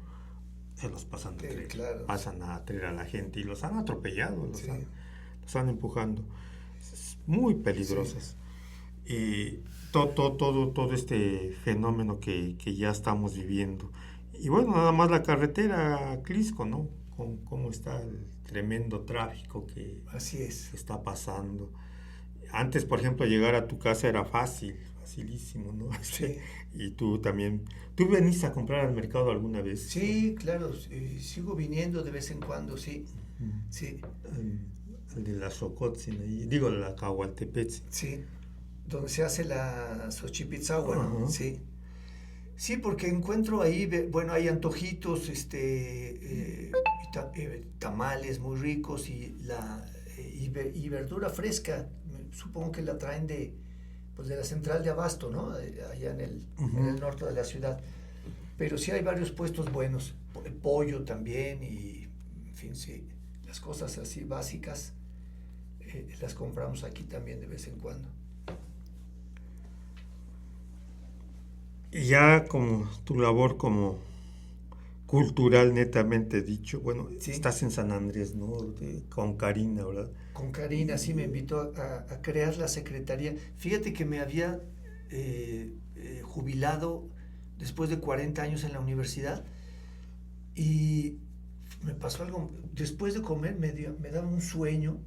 se los pasan de traer. Claro. Pasan a traer a la gente y los han atropellado, los Sí. los han empujando. Es muy peligrosas. Y todo este fenómeno que ya estamos viviendo. Y bueno, nada más la carretera a Clisco, ¿no? Con cómo está el tremendo tráfico que Así es. está pasando. Antes, por ejemplo, llegar a tu casa era facilísimo, ¿no? Sí. Y tú también, ¿tú veniste a comprar al mercado alguna vez? Sí, claro. Sigo viniendo de vez en cuando, sí. Sí. El de la Xocotzin, ahí, digo, la Cahualtepetzin. Sí. Donde se hace la Xochipitzahua, ¿no? Ajá. Sí. Sí, porque encuentro ahí, bueno, hay antojitos, tamales muy ricos y verdura fresca. Supongo que la traen de la central de Abasto, ¿no? Allá en el norte de la ciudad. Pero sí hay varios puestos buenos, pollo también y, en fin, sí, las cosas así básicas las compramos aquí también de vez en cuando. Y ya como tu labor como cultural netamente dicho, bueno, Sí. estás en San Andrés, ¿no? Con Karina, ¿verdad? Con Karina, sí, me invitó a crear la secretaría. Fíjate que me había jubilado después de 40 años en la universidad y me pasó algo. Después de comer me daba un sueño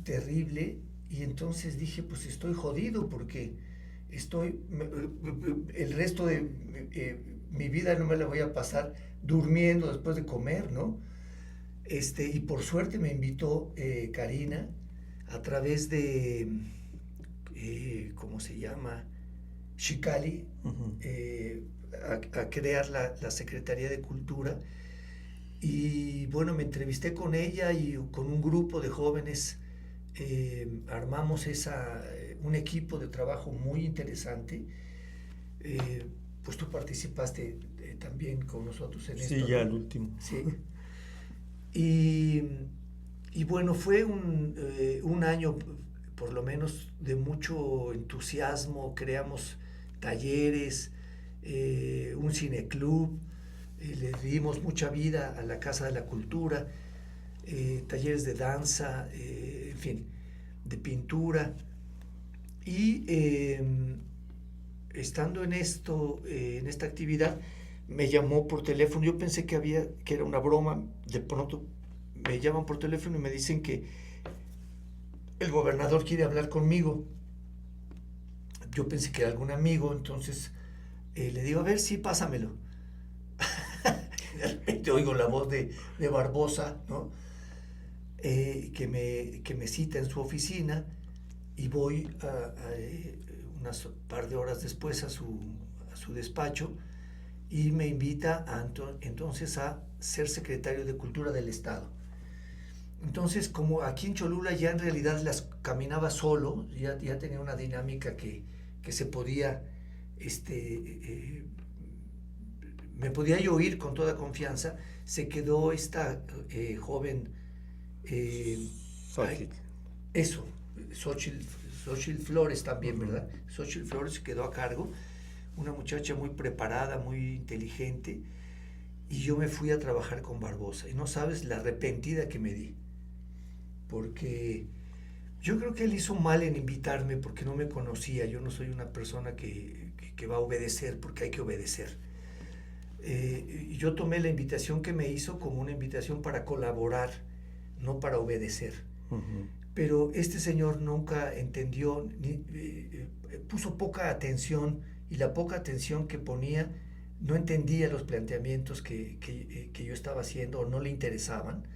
terrible y entonces dije, pues estoy jodido porque el resto de mi vida no me la voy a pasar durmiendo después de comer, ¿no? Y por suerte me invitó Karina a través de, ¿cómo se llama? Xicali, a crear la Secretaría de Cultura. Y bueno, me entrevisté con ella y con un grupo de jóvenes armamos un equipo de trabajo muy interesante. Pues tú participaste también con nosotros en esto. Sí, ya ¿no? el último. Sí. Y bueno, fue un año por lo menos de mucho entusiasmo. Creamos talleres, un cineclub, le dimos mucha vida a la Casa de la Cultura, talleres de danza, en fin, de pintura. Y estando en esta actividad, me llamó por teléfono. Yo pensé que era una broma. De pronto me llaman por teléfono y me dicen que el gobernador quiere hablar conmigo. Yo pensé que era algún amigo, entonces le digo, a ver, sí, pásamelo. De repente oigo la voz de Barbosa, ¿no? Que me cita en su oficina y voy unas par de horas después a su despacho y me invita entonces a ser secretario de Cultura del Estado. Entonces, como aquí en Cholula ya en realidad las caminaba solo, ya tenía una dinámica que se podía me podía yo oír con toda confianza, se quedó esta joven, Xochitl. eso, Xochitl Flores también, ¿verdad? Xochitl Flores se quedó a cargo, una muchacha muy preparada, muy inteligente, y yo me fui a trabajar con Barbosa, y no sabes la arrepentida que me di, porque yo creo que él hizo mal en invitarme porque no me conocía, yo no soy una persona que va a obedecer porque hay que obedecer. Yo tomé la invitación que me hizo como una invitación para colaborar, no para obedecer. Pero este señor nunca entendió, puso poca atención, y la poca atención que ponía no entendía los planteamientos que yo estaba haciendo o no le interesaban.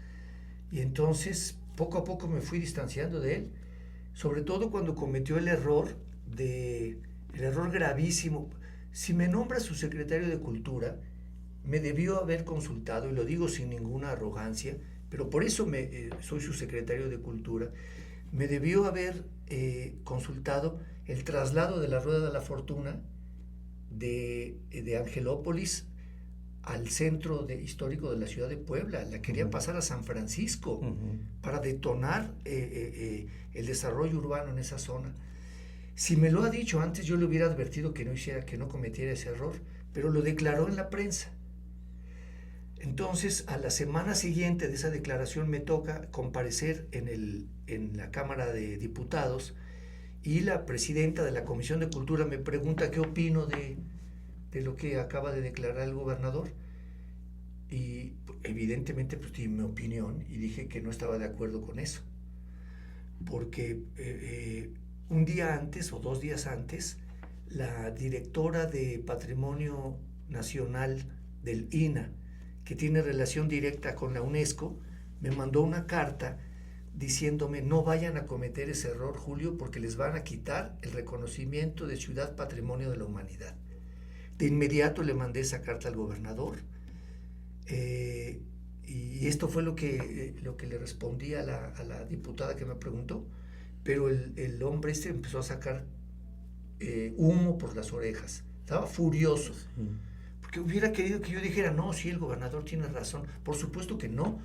Y entonces poco a poco me fui distanciando de él, sobre todo cuando cometió el error gravísimo. Si me nombra su secretario de Cultura, me debió haber consultado, y lo digo sin ninguna arrogancia, pero por eso soy su secretario de Cultura, me debió haber consultado el traslado de la Rueda de la Fortuna de Angelópolis al centro histórico de la ciudad de Puebla. La querían pasar a San Francisco para detonar el desarrollo urbano en esa zona. Si me lo ha dicho antes, yo le hubiera advertido que no cometiera ese error, pero lo declaró en la prensa. Entonces, a la semana siguiente de esa declaración me toca comparecer en la Cámara de Diputados, y la presidenta de la Comisión de Cultura me pregunta qué opino de lo que acaba de declarar el gobernador, y evidentemente pues di mi opinión y dije que no estaba de acuerdo con eso, porque un día antes o 2 días antes, la directora de Patrimonio Nacional del INAH, que tiene relación directa con la UNESCO, me mandó una carta diciéndome: no vayan a cometer ese error, Julio, porque les van a quitar el reconocimiento de Ciudad Patrimonio de la Humanidad. De inmediato le mandé esa carta al gobernador, y esto fue lo que le respondí a la diputada que me preguntó, pero el hombre empezó a sacar humo por las orejas, estaba furioso, porque hubiera querido que yo dijera: no, sí, el gobernador tiene razón. Por supuesto que no.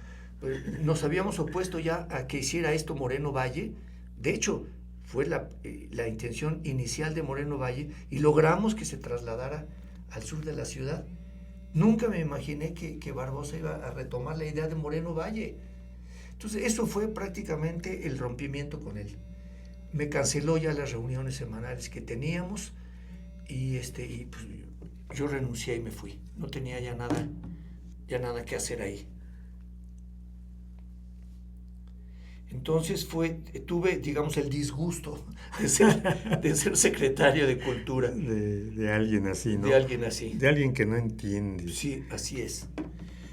Nos habíamos opuesto ya a que hiciera esto Moreno Valle. De hecho, fue la intención inicial de Moreno Valle, y logramos que se trasladara al sur de la ciudad. Nunca me imaginé que Barbosa iba a retomar la idea de Moreno Valle. Entonces, eso fue prácticamente el rompimiento con él. Me canceló ya las reuniones semanales que teníamos, y pues, yo renuncié y me fui. No tenía ya nada que hacer ahí. Entonces tuve, digamos, el disgusto de ser secretario de Cultura. De alguien así, ¿no? De alguien así. De alguien que no entiende. Sí, así es.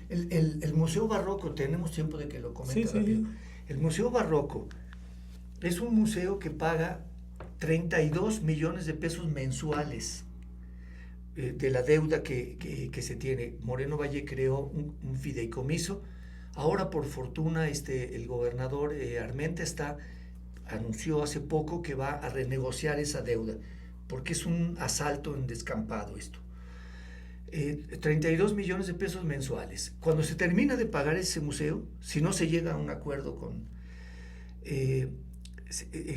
El Museo Barroco, tenemos tiempo de que lo comente rápido. Sí. El Museo Barroco es un museo que paga 32 millones de pesos mensuales de la deuda que se tiene. Moreno Valle creó un fideicomiso. Ahora, por fortuna, el gobernador Armenta anunció hace poco que va a renegociar esa deuda, porque es un asalto en descampado esto. 32 millones de pesos mensuales. Cuando se termina de pagar ese museo, si no se llega a un acuerdo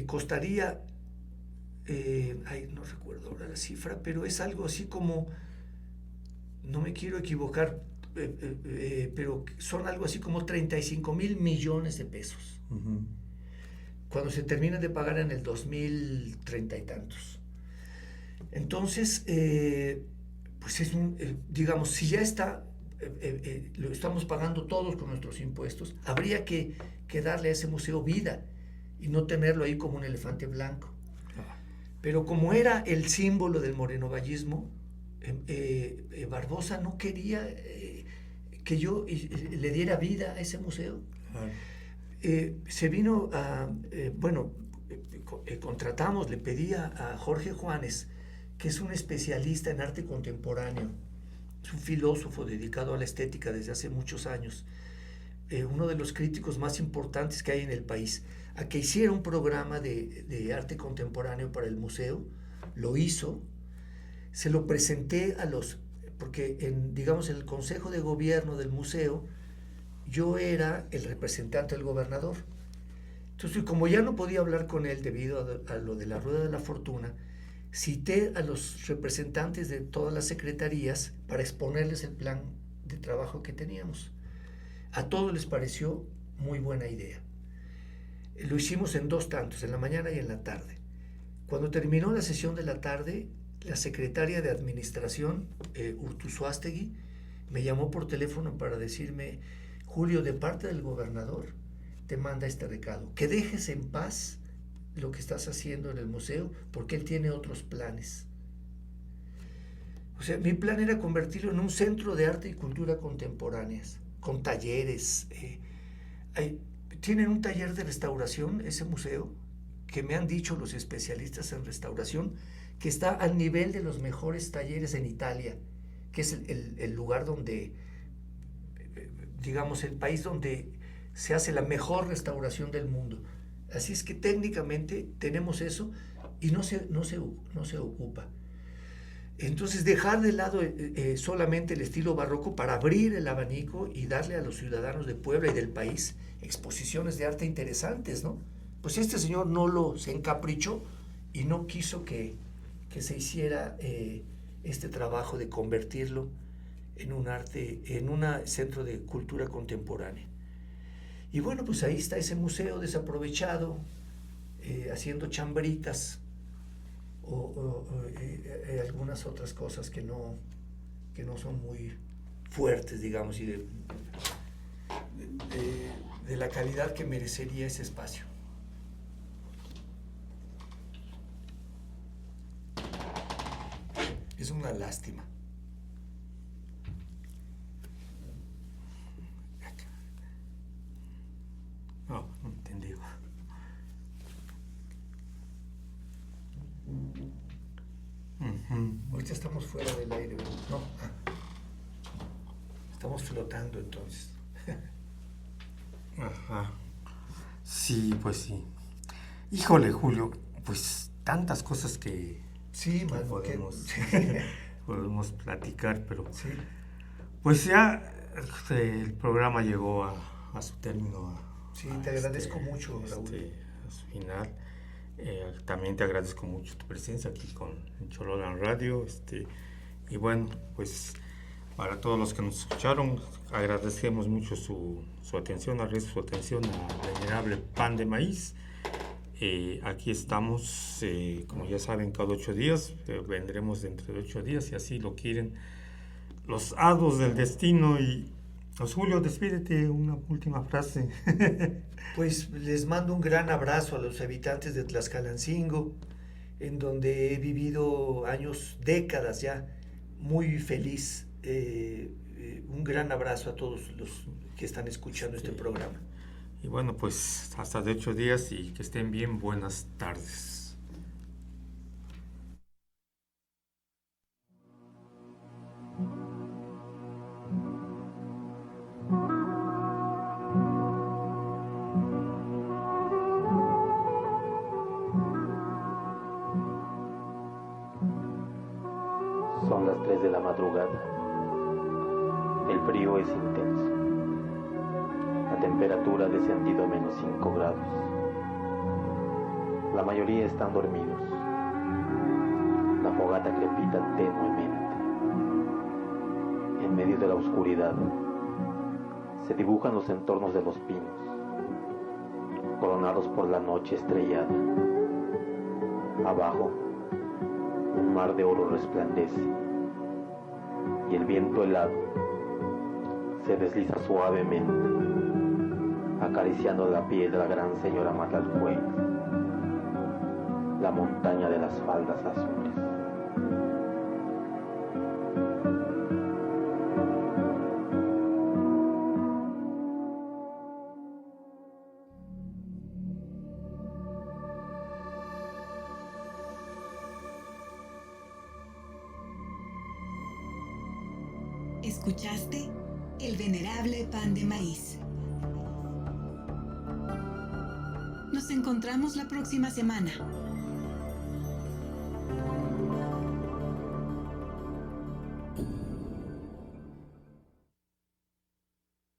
costaría, no recuerdo ahora la cifra, pero es algo así como, no me quiero equivocar, pero son algo así como 35,000 millones de pesos. Cuando se termina de pagar en el 2030 y tantos. Entonces, pues es digamos, si ya está, lo estamos pagando todos con nuestros impuestos, habría que darle a ese museo vida y no tenerlo ahí como un elefante blanco. Pero como era el símbolo del morenovallismo, Barbosa no quería que yo le diera vida a ese museo. Se vino contratamos, le pedí a Jorge Juanes, que es un especialista en arte contemporáneo, es un filósofo dedicado a la estética desde hace muchos años, uno de los críticos más importantes que hay en el país, a que hiciera un programa de arte contemporáneo para el museo. Lo hizo, se lo presenté a los porque digamos, en el consejo de gobierno del museo, yo era el representante del gobernador. Entonces, como ya no podía hablar con él debido a lo de la Rueda de la Fortuna, cité a los representantes de todas las secretarías para exponerles el plan de trabajo que teníamos. A todos les pareció muy buena idea. Lo hicimos en 2 tantos, en la mañana y en la tarde. Cuando terminó la sesión de la tarde, la secretaria de Administración, Urtuzuastegui, me llamó por teléfono para decirme: Julio, de parte del gobernador, te manda este recado, que dejes en paz lo que estás haciendo en el museo, porque él tiene otros planes. O sea, mi plan era convertirlo en un centro de arte y cultura contemporáneas, con talleres. Tienen un taller de restauración, ese museo, que me han dicho los especialistas en restauración, que está al nivel de los mejores talleres en Italia, que es el lugar donde, digamos, el país donde se hace la mejor restauración del mundo. Así es que técnicamente tenemos eso y no se ocupa. Entonces, dejar de lado solamente el estilo barroco para abrir el abanico y darle a los ciudadanos de Puebla y del país exposiciones de arte interesantes, ¿no? Pues este señor se encaprichó y no quiso que se hiciera este trabajo de convertirlo en un centro de cultura contemporánea. Y bueno, pues ahí está ese museo desaprovechado, haciendo chambritas o algunas otras cosas que no son muy fuertes, digamos, y de la calidad que merecería ese espacio. Es una lástima. No entendí. Ahorita estamos fuera del aire, ¿no? Estamos flotando entonces. Ajá. Sí, pues sí. Híjole, Julio, pues tantas cosas que sí, mano, podemos platicar, pero sí. Pues ya el programa llegó a su término. Sí, te agradezco mucho, Raúl. A su final. También te agradezco mucho tu presencia aquí con Chololan Radio. Y bueno, pues para todos los que nos escucharon, agradecemos mucho su atención, su atención al venerable pan de maíz. Aquí estamos, como ya saben, cada 8 días. Vendremos dentro de 8 días, si así lo quieren los hados del destino. Y pues, Julio, despídete, una última frase. Pues les mando un gran abrazo a los habitantes de Tlaxcalancingo, en donde he vivido años, décadas ya, muy feliz. Un gran abrazo a todos los que están escuchando este programa. Y bueno, pues hasta de 8 días y que estén bien. Buenas tardes. Son las 3 de la madrugada. El frío es intenso. La temperatura ha descendido a -5 grados. La mayoría están dormidos. La fogata crepita tenuemente. En medio de la oscuridad se dibujan los entornos de los pinos, coronados por la noche estrellada. Abajo, un mar de oro resplandece, y el viento helado se desliza suavemente, acariciando la piel de la gran señora Matalcuey, la montaña de las faldas azules. Escuchaste El Venerable Pan de Maíz. Nos encontramos la próxima semana.